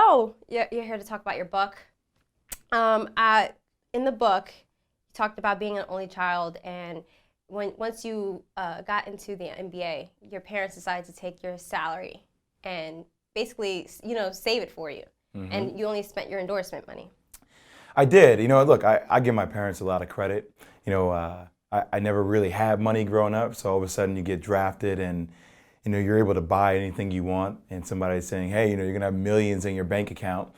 So you're here to talk about your book. In the book, you talked about being an only child, and once you got into the NBA, your parents decided to take your salary and basically, save it for you, and you only spent your endorsement money. I did. Look, I give my parents a lot of credit. I never really had money growing up, so all of a sudden you get drafted and you're able to buy anything you want, and somebody's saying, hey, you're gonna have millions in your bank account.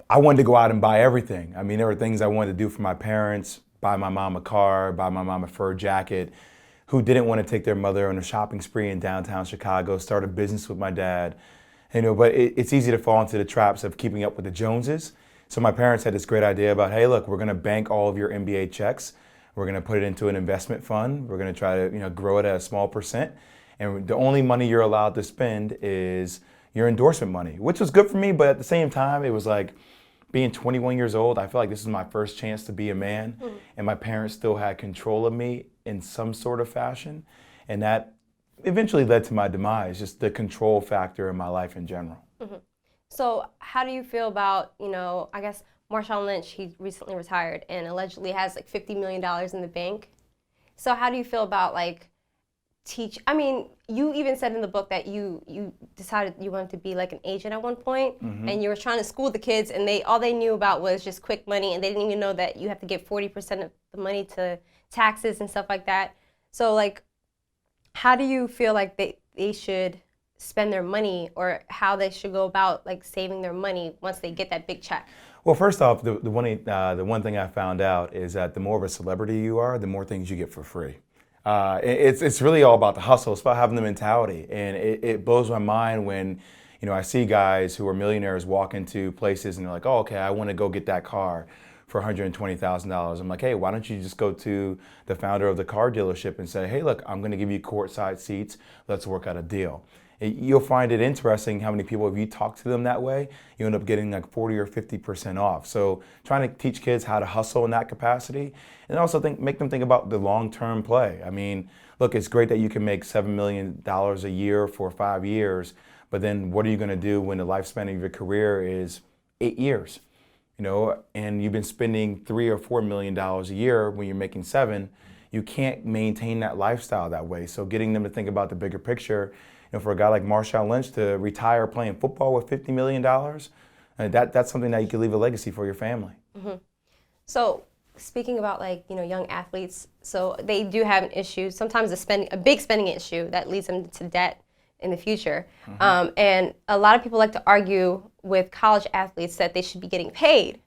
I wanted to go out and buy everything. I mean, there were things I wanted to do for my parents, buy my mom a car, buy my mom a fur jacket, who didn't want to take their mother on a shopping spree in downtown Chicago, start a business with my dad. But it's easy to fall into the traps of keeping up with the Joneses. So my parents had this great idea about, hey, look, we're gonna bank all of your NBA checks. We're gonna put it into an investment fund. We're gonna try to grow it at a small percent. And the only money you're allowed to spend is your endorsement money, which was good for me, but at the same time, it was like being 21 years old, I feel like this is my first chance to be a man, and my parents still had control of me in some sort of fashion, and that eventually led to my demise, just the control factor in my life in general. So how do you feel about, I guess Marshawn Lynch, he recently retired and allegedly has like $50 million in the bank. So how do you feel about you even said in the book that you decided you wanted to be like an agent at one point, and you were trying to school the kids, and all they knew about was just quick money, and they didn't even know that you have to give 40% of the money to taxes and stuff like that. So how do you feel like they should spend their money, or how they should go about saving their money once they get that big check? Well, first off, the one thing I found out is that the more of a celebrity you are, the more things you get for free. It's really all about the hustle. It's about having the mentality, and it blows my mind when I see guys who are millionaires walk into places and they're like, oh, okay, I want to go get that car for $120,000. I'm like, hey, why don't you just go to the founder of the car dealership and say, hey, look, I'm going to give you courtside seats. Let's work out a deal. You'll find it interesting how many people, if you talk to them that way, you end up getting like 40 or 50% off. So trying to teach kids how to hustle in that capacity, and also make them think about the long-term play. I mean, look, it's great that you can make $7 million a year for 5 years, but then what are you going to do when the lifespan of your career is 8 years? And you've been spending $3 or $4 million a year when you're making 7. You can't maintain that lifestyle that way. So getting them to think about the bigger picture. For a guy like Marshawn Lynch to retire playing football with $50 million, that's something that you can leave a legacy for your family. So speaking about young athletes, so they do have an issue, sometimes a big spending issue that leads them to debt in the future. And a lot of people like to argue with college athletes that they should be getting paid.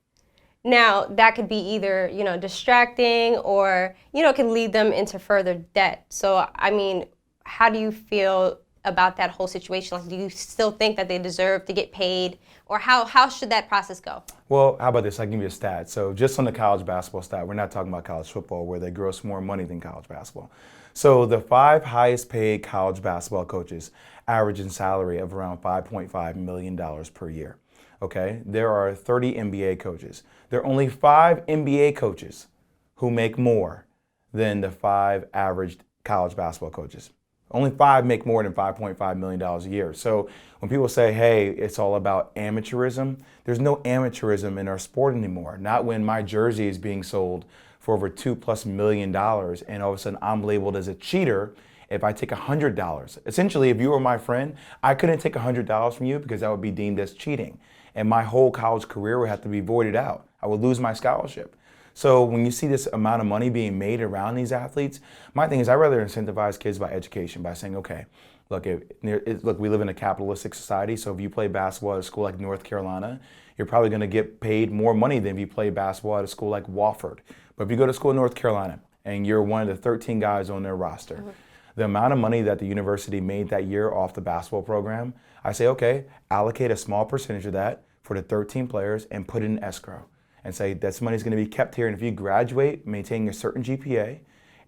Now, that could be either, distracting, or, can lead them into further debt. So, I mean, how do you feel about that whole situation? Do you still think that they deserve to get paid, or how should that process go? Well, how about this? I'll give you a stat. So just on the college basketball stat, we're not talking about college football where they gross more money than college basketball. So the 5 highest paid college basketball coaches average in salary of around $5.5 million per year. Okay, there are 30 NBA coaches. There are only 5 NBA coaches who make more than the 5 average college basketball coaches. Only 5 make more than $5.5 million a year. So when people say, hey, it's all about amateurism, there's no amateurism in our sport anymore. Not when my jersey is being sold for over $2+ million, and all of a sudden I'm labeled as a cheater if I take $100. Essentially, if you were my friend, I couldn't take $100 from you because that would be deemed as cheating. And my whole college career would have to be voided out. I would lose my scholarship. So when you see this amount of money being made around these athletes, my thing is I'd rather incentivize kids by education, by saying, okay, look, we live in a capitalistic society, so if you play basketball at a school like North Carolina, you're probably going to get paid more money than if you play basketball at a school like Wofford. But if you go to school in North Carolina and you're one of the 13 guys on their roster, the amount of money that the university made that year off the basketball program, I say, okay, allocate a small percentage of that for the 13 players and put it in escrow. And say this money is going to be kept here, and if you graduate maintaining a certain GPA,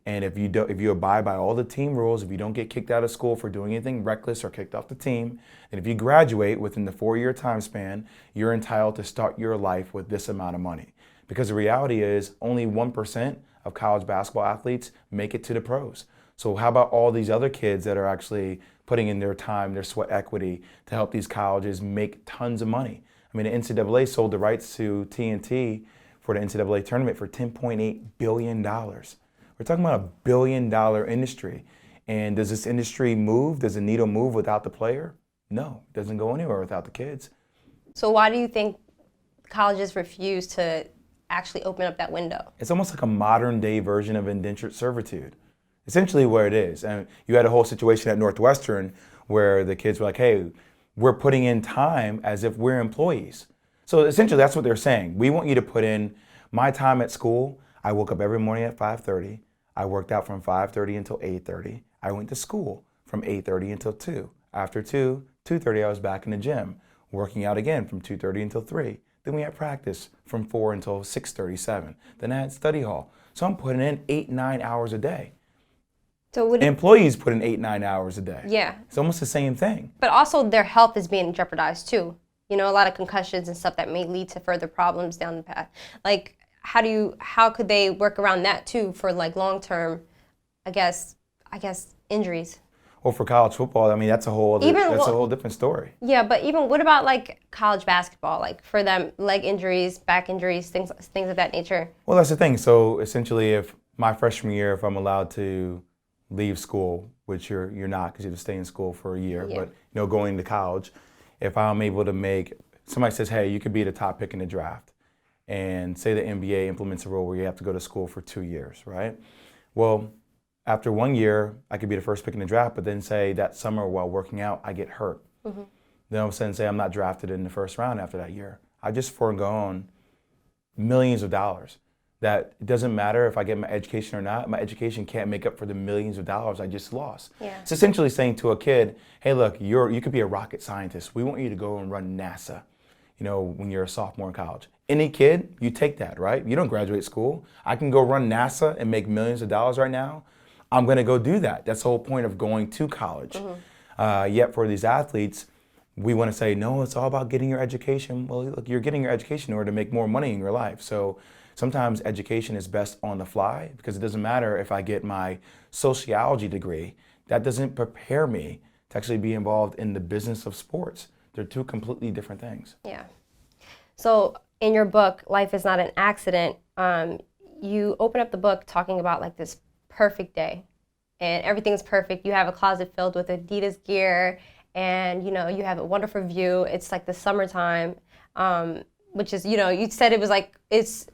and if you abide by all the team rules, if you don't get kicked out of school for doing anything reckless or kicked off the team, and if you graduate within the 4-year time span, you're entitled to start your life with this amount of money. Because the reality is only 1% of college basketball athletes make it to the pros. So how about all these other kids that are actually putting in their time, their sweat equity to help these colleges make tons of money? I mean, the NCAA sold the rights to TNT for the NCAA tournament for $10.8 billion. We're talking about $1 billion industry. And does this industry move? Does the needle move without the player? No, it doesn't go anywhere without the kids. So why do you think colleges refuse to actually open up that window? It's almost like a modern day version of indentured servitude. Essentially where it is. And you had a whole situation at Northwestern where the kids were like, hey, we're putting in time as if we're employees. So essentially that's what they're saying. We want you to put in my time at school. I woke up every morning at 5:30. I worked out from 5:30 until 8:30. I went to school from 8:30 until 2. After 2:30 I was back in the gym, working out again from 2:30 until 3. Then we had practice from 4 until 6:37. Then I had study hall. So I'm putting in 8-9 hours a day. So employees put in 8-9 hours a day. Yeah. It's almost the same thing. But also their health is being jeopardized too. You know, a lot of concussions and stuff that may lead to further problems down the path. Like, how could they work around that too for like long-term, I guess injuries? Well, for college football, I mean, that's a whole different story. Yeah, but even what about like college basketball? Like for them, leg injuries, back injuries, things of that nature. Well, that's the thing. So essentially, if my freshman year, if I'm allowed to leave school, which you're not because you have to stay in school for a year, Yeah. but going to college, if I'm able to make, somebody says, hey, you could be the top pick in the draft, and say the NBA implements a rule where you have to go to school for 2 years, right? Well, after 1 year, I could be the first pick in the draft, but then say that summer while working out, I get hurt. Mm-hmm. Then all of a sudden say I'm not drafted in the first round after that year. I just foregone millions of dollars. That it doesn't matter if I get my education or not, my education can't make up for the millions of dollars I just lost. Yeah. It's essentially saying to a kid, hey look, you could be a rocket scientist. We want you to go and run NASA, when you're a sophomore in college. Any kid, you take that, right? You don't graduate school. I can go run NASA and make millions of dollars right now. I'm gonna go do that. That's the whole point of going to college. Mm-hmm. Yet for these athletes, we wanna say, no, it's all about getting your education. Well, look, you're getting your education in order to make more money in your life. So sometimes education is best on the fly because it doesn't matter if I get my sociology degree. That doesn't prepare me to actually be involved in the business of sports. They're two completely different things. Yeah. So in your book, Life is Not an Accident, you open up the book talking about like this perfect day and everything's perfect. You have a closet filled with Adidas gear and you have a wonderful view. It's like the summertime, which is, you said it was like, it's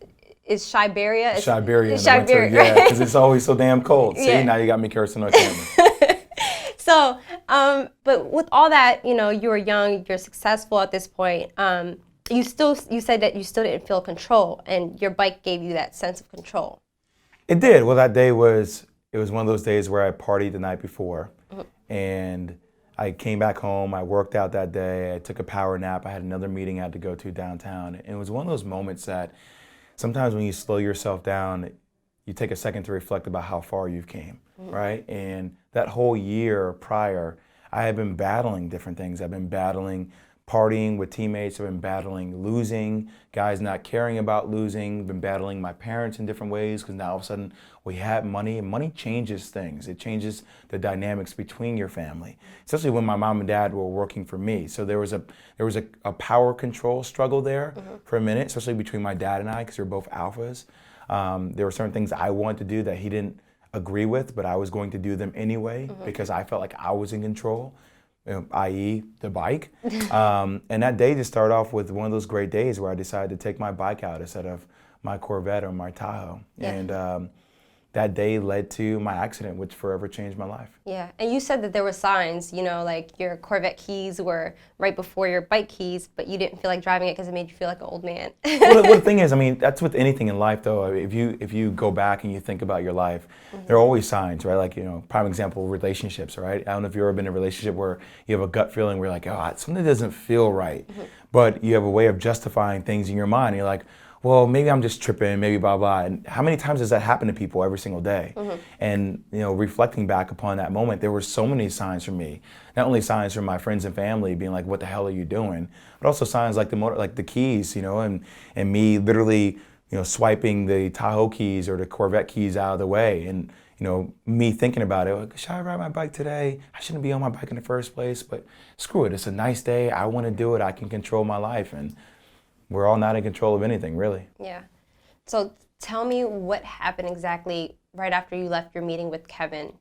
Siberia. Siberia, Siberia, yeah, because it's always so damn cold. See, Yeah. now you got me cursing on camera. So, but with all that, you were young, you're successful at this point. You said that you still didn't feel control, and your bike gave you that sense of control. It did. Well, that day was one of those days where I partied the night before, and I came back home. I worked out that day. I took a power nap. I had another meeting I had to go to downtown. And it was one of those moments that sometimes when you slow yourself down, you take a second to reflect about how far you've came, right? And that whole year prior, I had been battling different things. I've been battling partying with teammates. I've been battling losing, guys not caring about losing, been battling my parents in different ways because now all of a sudden we had money, and money changes things. It changes the dynamics between your family, especially when my mom and dad were working for me. So there was a power control struggle there for a minute, especially between my dad and I because we're both alphas. There were certain things I wanted to do that he didn't agree with, but I was going to do them anyway because I felt like I was in control. I.e. the bike. And that day just started off with one of those great days where I decided to take my bike out instead of my Corvette or my Tahoe. Yeah. And that day led to my accident, which forever changed my life. Yeah, and you said that there were signs, like your Corvette keys were right before your bike keys, but you didn't feel like driving it because it made you feel like an old man. Well, the thing is, that's with anything in life, though. If you go back and you think about your life, there are always signs, right? Like, prime example, relationships, right? I don't know if you've ever been in a relationship where you have a gut feeling where you're like, oh, something doesn't feel right, but you have a way of justifying things in your mind. And you're like, well, maybe I'm just tripping, maybe blah, blah. And how many times does that happen to people every single day? And, reflecting back upon that moment, there were so many signs for me. Not only signs from my friends and family being like, what the hell are you doing? But also signs like the keys, and me literally, swiping the Tahoe keys or the Corvette keys out of the way. And, me thinking about it, like, should I ride my bike today? I shouldn't be on my bike in the first place, but screw it, it's a nice day. I want to do it. I can control my life. And we're all not in control of anything, really. Yeah. So tell me what happened exactly right after you left your meeting with Kevin.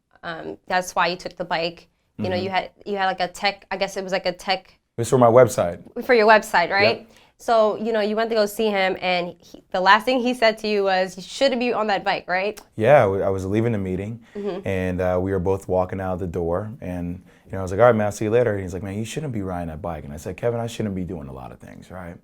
That's why you took the bike. You know, you had like a tech, I guess it was like a tech. It was for my website. For your website, right? Yep. So, you know, you went to go see him, and the last thing he said to you was, you shouldn't be on that bike, right? Yeah, I was leaving the meeting, and we were both walking out the door, and I was like, all right, man, I'll see you later. And he's like, man, you shouldn't be riding that bike. And I said, Kevin, I shouldn't be doing a lot of things, right?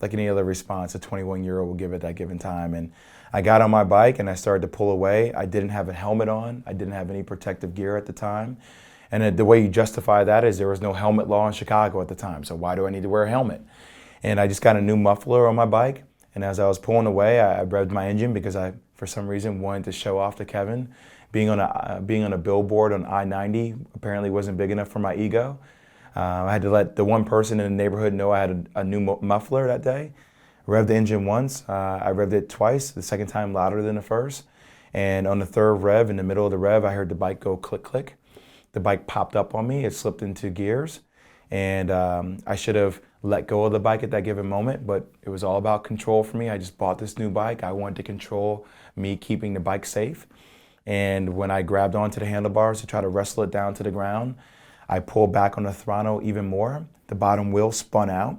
Like any other response a 21-year-old will give at that given time. And I got on my bike, and I started to pull away. I didn't have a helmet on. I didn't have any protective gear at the time. And the way you justify that is there was no helmet law in Chicago at the time, so why do I need to wear a helmet? And I just got a new muffler on my bike, and as I was pulling away, I revved my engine because I, for some reason, wanted to show off to Kevin. Being on a billboard on I-90 apparently wasn't big enough for my ego. I had to let the one person in the neighborhood know I had a new muffler that day. Revved the engine once, I revved it twice, the second time louder than the first. And on the third rev, in the middle of the rev, I heard the bike go click, click. The bike popped up on me, it slipped into gears, and I should have let go of the bike at that given moment, but it was all about control for me. I just bought this new bike. I wanted to control me keeping the bike safe. And when I grabbed onto the handlebars to try to wrestle it down to the ground, I pulled back on the throttle even more. The bottom wheel spun out,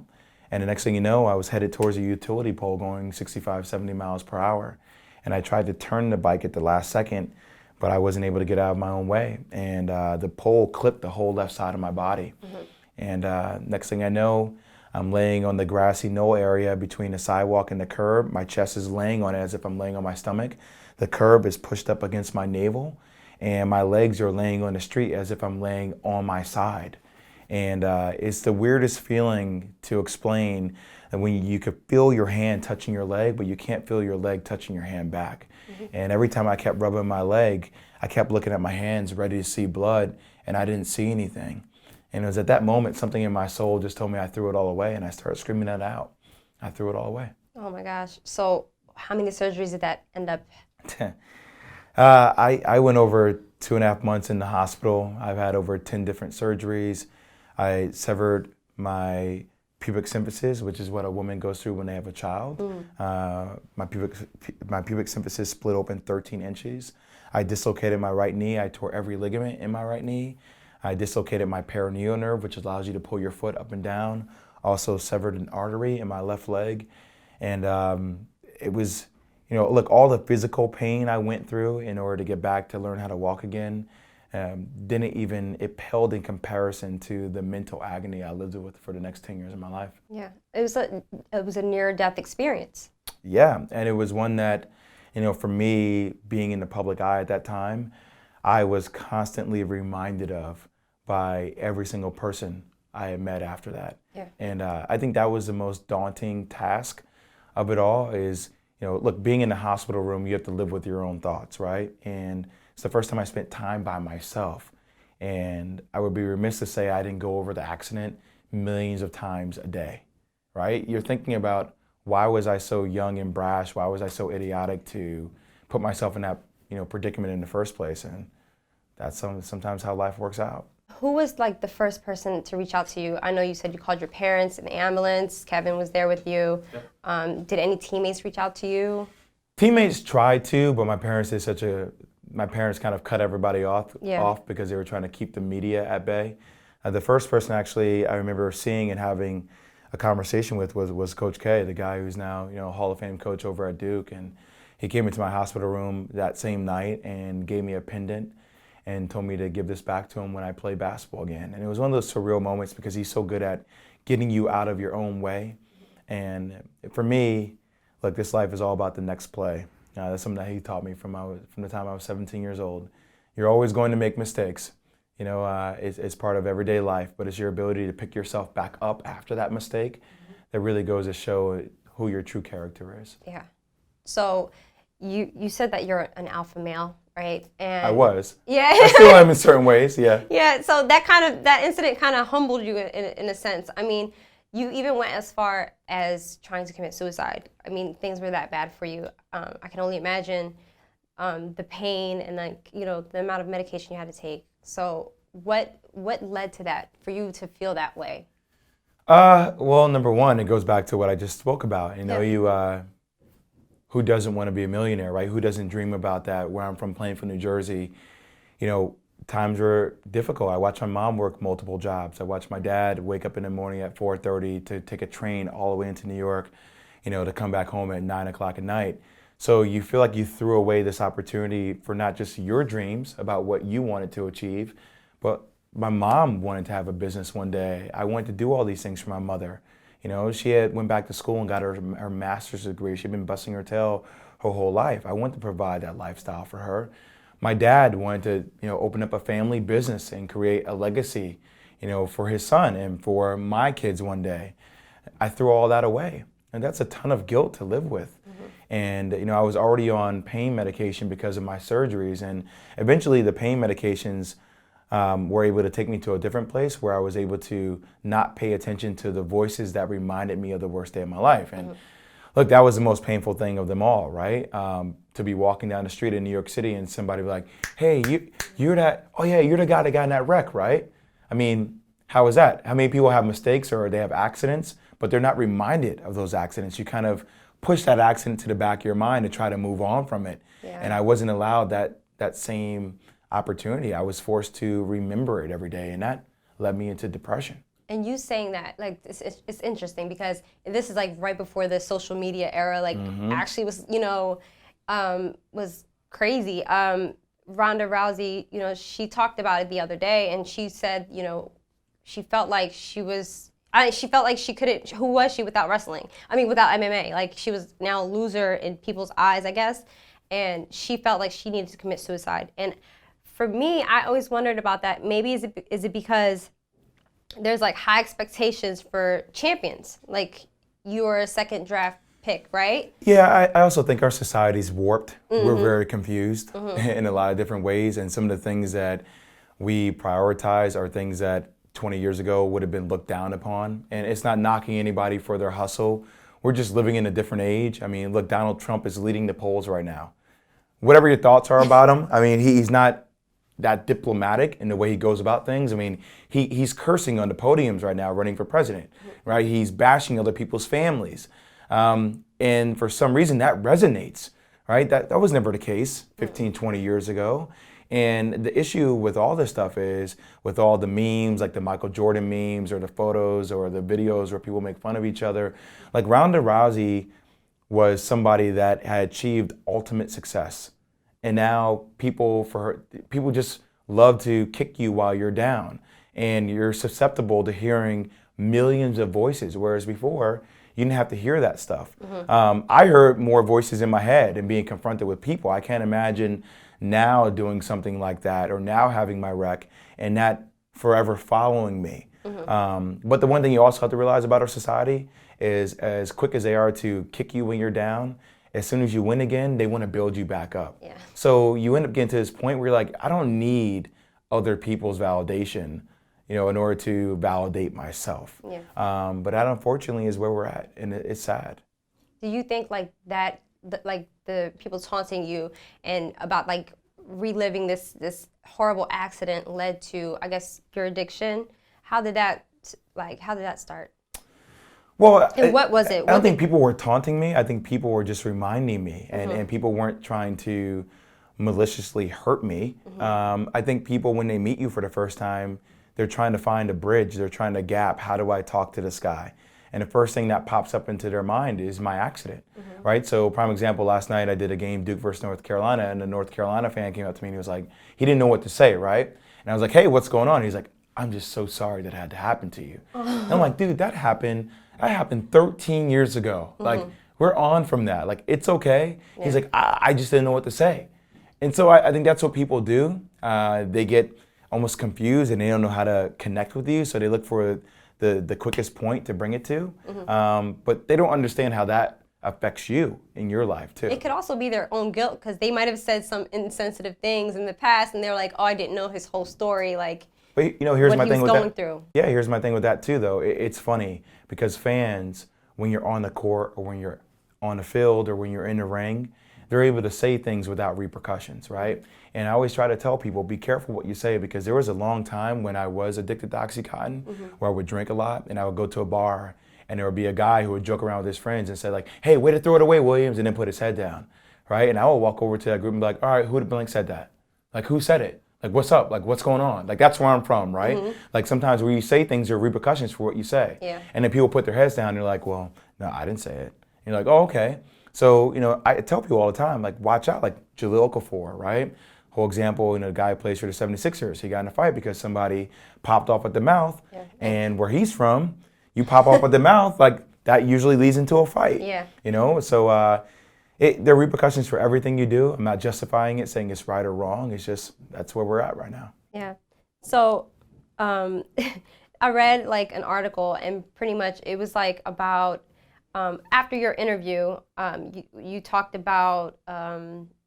and the next thing you know, I was headed towards a utility pole going 65, 70 miles per hour. And I tried to turn the bike at the last second, but I wasn't able to get out of my own way. And the pole clipped the whole left side of my body. And next thing I know, I'm laying on the grassy knoll area between the sidewalk and the curb. My chest is laying on it as if I'm laying on my stomach. The curb is pushed up against my navel, and my legs are laying on the street as if I'm laying on my side. And it's the weirdest feeling to explain, and when you could feel your hand touching your leg, but you can't feel your leg touching your hand back. And every time I kept rubbing my leg, I kept looking at my hands ready to see blood, and I didn't see anything. And it was at that moment, something in my soul just told me I threw it all away, and I started screaming that out. I threw it all away. Oh my gosh. So how many surgeries did that end up? I went over 2.5 months in the hospital. I've had over 10 different surgeries. I severed my pubic symphysis, which is what a woman goes through when they have a child. My pubic symphysis split open 13 inches. I dislocated my right knee. I tore every ligament in my right knee. I dislocated my peroneal nerve, which allows you to pull your foot up and down. Also severed an artery in my left leg. And it was, look, all the physical pain I went through in order to get back to learn how to walk again, it paled in comparison to the mental agony I lived with for the next 10 years of my life. Yeah, it was a near-death experience. Yeah, and it was one that, for me, being in the public eye at that time, I was constantly reminded of by every single person I had met after that. Yeah. And I think that was the most daunting task of it all is, look, being in the hospital room, you have to live with your own thoughts, right? And it's the first time I spent time by myself. And I would be remiss to say I didn't go over the accident millions of times a day, right? You're thinking about, why was I so young and brash? Why was I so idiotic to put myself in that, predicament in the first place? And that's sometimes how life works out. Who was like the first person to reach out to you? I know you said you called your parents in the ambulance. Kevin was there with you. Yep. Did any teammates reach out to you? Teammates tried to, but my parents kind of cut everybody off because they were trying to keep the media at bay. The first person actually I remember seeing and having a conversation with was Coach K, the guy who's now Hall of Fame coach over at Duke, and he came into my hospital room that same night and gave me a pendant and told me to give this back to him when I play basketball again. And it was one of those surreal moments because he's so good at getting you out of your own way. And for me, look, this life is all about the next play. That's something that he taught me from the time I was 17 years old. You're always going to make mistakes. It's part of everyday life, but it's your ability to pick yourself back up after that mistake that really goes to show who your true character is. Yeah. So you said that you're an alpha male, right? And I was. Yeah. I still am in certain ways, yeah. Yeah, so that incident kind of humbled you in a sense. I mean, you even went as far as trying to commit suicide. I mean, things were that bad for you. I can only imagine the pain and the amount of medication you had to take. So what led to that, for you to feel that way? Well, number one, it goes back to what I just spoke about. Who doesn't want to be a millionaire, right? Who doesn't dream about that? Where I'm from, Plainfield, New Jersey, times were difficult. I watched my mom work multiple jobs. I watched my dad wake up in the morning at 4:30 to take a train all the way into New York, to come back home at 9 o'clock at night. So you feel like you threw away this opportunity for not just your dreams about what you wanted to achieve, but my mom wanted to have a business one day. I wanted to do all these things for my mother. She went back to school and got her master's degree. She'd been busting her tail her whole life. I wanted to provide that lifestyle for her. My dad wanted to, open up a family business and create a legacy, for his son and for my kids one day. I threw all that away. And that's a ton of guilt to live with. And, I was already on pain medication because of my surgeries. And eventually the pain medications were able to take me to a different place where I was able to not pay attention to the voices that reminded me of the worst day of my life. And look, that was the most painful thing of them all, right? To be walking down the street in New York City and somebody be like, hey, you're the guy that got in that wreck, right? I mean, how is that? How many people have mistakes or they have accidents, but they're not reminded of those accidents? You kind of push that accident to the back of your mind to try to move on from it. Yeah. And I wasn't allowed that same opportunity. I was forced to remember it every day, and that led me into depression. And you saying that, like, it's interesting because this is like right before the social media era, like actually was, was crazy. Ronda Rousey, she talked about it the other day, and she said, she felt like she couldn't, who was she without wrestling? I mean, without MMA. Like, she was now a loser in people's eyes, I guess. And she felt like she needed to commit suicide. And for me, I always wondered about that. Maybe is it because there's like high expectations for champions? Like, you were a second draft pick, right? Yeah, I also think our society's warped. We're very confused in a lot of different ways. And some of the things that we prioritize are things that 20 years ago would have been looked down upon. And it's not knocking anybody for their hustle. We're just living in a different age. I mean, look, Donald Trump is leading the polls right now. Whatever your thoughts are about him, I mean, he's not that diplomatic in the way he goes about things. I mean, he's cursing on the podiums right now running for president, right? He's bashing other people's families. And for some reason that resonates, right? That was never the case 15, 20 years ago. And the issue with all this stuff is with all the memes, like the Michael Jordan memes or the photos or the videos where people make fun of each other. Like Ronda Rousey was somebody that had achieved ultimate success. And now people just love to kick you while you're down. And you're susceptible to hearing millions of voices, whereas before, you didn't have to hear that stuff. I heard more voices in my head and being confronted with people. I can't imagine now doing something like that or now having my wreck and that forever following me. But the one thing you also have to realize about our society is as quick as they are to kick you when you're down, as soon as you win again, they want to build you back up. Yeah. So you end up getting to this point where you're like, I don't need other people's validation, in order to validate myself. Yeah. But that unfortunately is where we're at, and it's sad. Do you think like that, like the people taunting you and about like reliving this horrible accident led to, I guess, your addiction? How did that start? Well, and what was it? I don't think people were taunting me. I think people were just reminding me, and people weren't trying to maliciously hurt me. I think people, when they meet you for the first time, they're trying to find a bridge. They're trying to gap. How do I talk to this guy? And the first thing that pops up into their mind is my accident, right? So prime example, last night I did a game, Duke versus North Carolina, and a North Carolina fan came up to me and he was like, he didn't know what to say, right? And I was like, hey, what's going on? He's like, I'm just so sorry that had to happen to you. And I'm like, dude, that happened 13 years ago. Like, we're on from that. Like, it's okay. Yeah. He's like, I just didn't know what to say. And so I think that's what people do. They get almost confused and they don't know how to connect with you. So they look for the quickest point to bring it to. But they don't understand how that affects you in your life too. It could also be their own guilt because they might have said some insensitive things in the past and they're like, oh, I didn't know his whole story. Like, but here's what my he thing was with going that. Through. Yeah, here's my thing with that too though. It's funny because fans, when you're on the court or when you're on the field or when you're in the ring, they're able to say things without repercussions, right? And I always try to tell people, be careful what you say, because there was a long time when I was addicted to Oxycontin, where I would drink a lot, and I would go to a bar, and there would be a guy who would joke around with his friends and say like, hey, way to throw it away, Williams, and then put his head down, right? And I would walk over to that group and be like, all right, who the blank said that? Like, who said it? Like, what's up? Like, what's going on? Like, that's where I'm from, right? Like, sometimes when you say things, there are repercussions for what you say. Yeah. And then people put their heads down and they're like, well, no, I didn't say it. And you're like, oh, okay. So, I tell people all the time, like, watch out, like Jahlil Okafor, right? Whole example, the guy who plays for the 76ers, he got in a fight because somebody popped off at the mouth. Yeah. And where he's from, you pop off at the mouth, like, that usually leads into a fight. Yeah. So, there are repercussions for everything you do. I'm not justifying it, saying it's right or wrong. It's just, that's where we're at right now. Yeah. So I read like an article, and pretty much it was like about after your interview, you talked about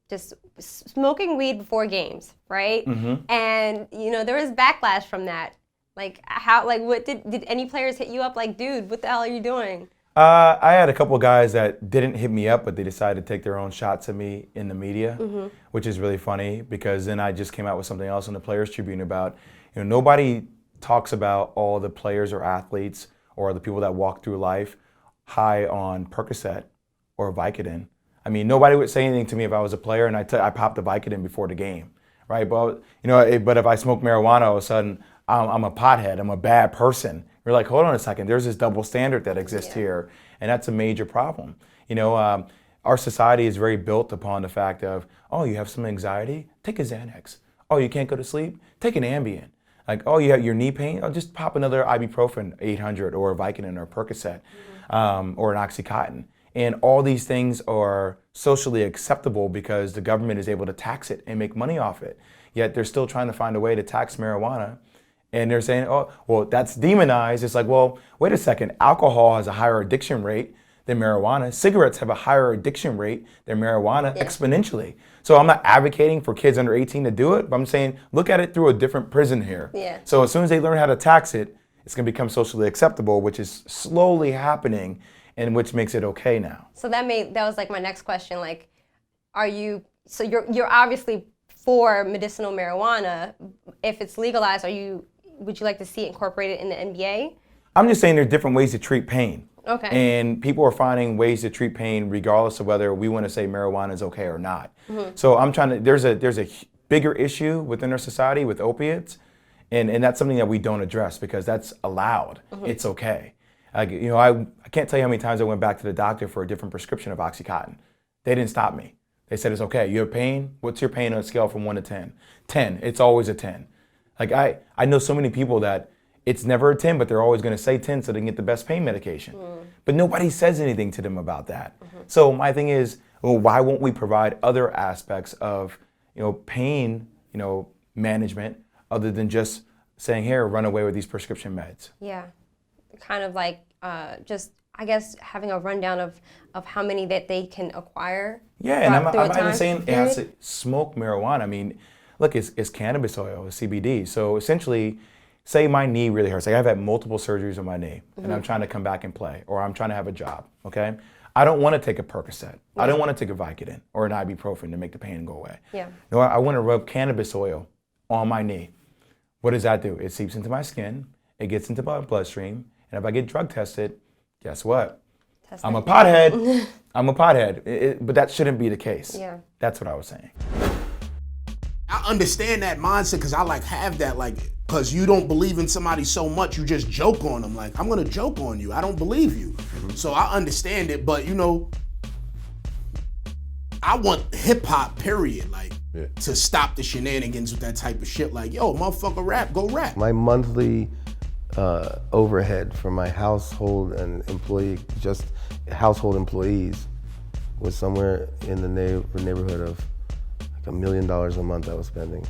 just smoking weed before games, right? And there was backlash from that. Like what did any players hit you up like, dude, what the hell are you doing? I had a couple of guys that didn't hit me up, but they decided to take their own shots at me in the media, which is really funny, because then I just came out with something else in the Players Tribune about, nobody talks about all the players or athletes or the people that walk through life high on Percocet or Vicodin. I mean, nobody would say anything to me if I was a player and I popped a Vicodin before the game, right? But but if I smoke marijuana, all of a sudden I'm a pothead, I'm a bad person. You're like, hold on a second, there's this double standard that exists here, and that's a major problem. Our society is very built upon the fact of, oh, you have some anxiety? Take a Xanax. Oh, you can't go to sleep? Take an Ambien. Like, oh, you have your knee pain? Oh, just pop another ibuprofen 800 or a Vicodin or a Percocet or an Oxycontin. And all these things are socially acceptable because the government is able to tax it and make money off it. Yet they're still trying to find a way to tax marijuana. And they're saying, oh, well, that's demonized. It's like, well, wait a second. Alcohol has a higher addiction rate than marijuana. Cigarettes have a higher addiction rate than marijuana exponentially. So I'm not advocating for kids under 18 to do it, but I'm saying look at it through a different prism here. Yeah. So as soon as they learn how to tax it, it's going to become socially acceptable, which is slowly happening, and which makes it okay now. So that was like my next question. Like, you're obviously for medicinal marijuana. If it's legalized, would you like to see it incorporated in the NBA? I'm just saying there's different ways to treat pain. Okay. And people are finding ways to treat pain regardless of whether we want to say marijuana is okay or not. So I'm trying to, there's a bigger issue within our society with opiates, and that's something that we don't address because that's allowed. It's okay. I can't tell you how many times I went back to the doctor for a different prescription of Oxycontin. They didn't stop me. They said, it's okay. You have pain? What's your pain on a scale from 1 to 10? 10. It's always a 10. Like I know so many people that it's never a 10, but they're always going to say 10 so they can get the best pain medication. But nobody says anything to them about that. So my thing is, well, why won't we provide other aspects of pain management other than just saying, here, run away with these prescription meds? Yeah, kind of like just, I guess, having a rundown of how many that they can acquire. Yeah, and I'm not even saying it has to smoke marijuana. I mean, look, it's cannabis oil, it's CBD. So essentially, say my knee really hurts. Like I've had multiple surgeries on my knee, and I'm trying to come back and play, or I'm trying to have a job, okay? I don't want to take a Percocet. I don't want to take a Vicodin or an ibuprofen to make the pain go away. Yeah. No, I want to rub cannabis oil on my knee. What does that do? It seeps into my skin, it gets into my bloodstream, and if I get drug tested, guess what? I'm a pothead. I'm a pothead. But that shouldn't be the case. Yeah. That's what I was saying. I understand that mindset because I have that, because you don't believe in somebody so much, you just joke on them. Like, I'm going to joke on you. I don't believe you. So I understand it, but I want hip hop, period, to stop the shenanigans with that type of shit. Like, yo, motherfucker, rap, go rap. My monthly overhead for my household and household employees was somewhere in the neighborhood of $1 million a month I was spending.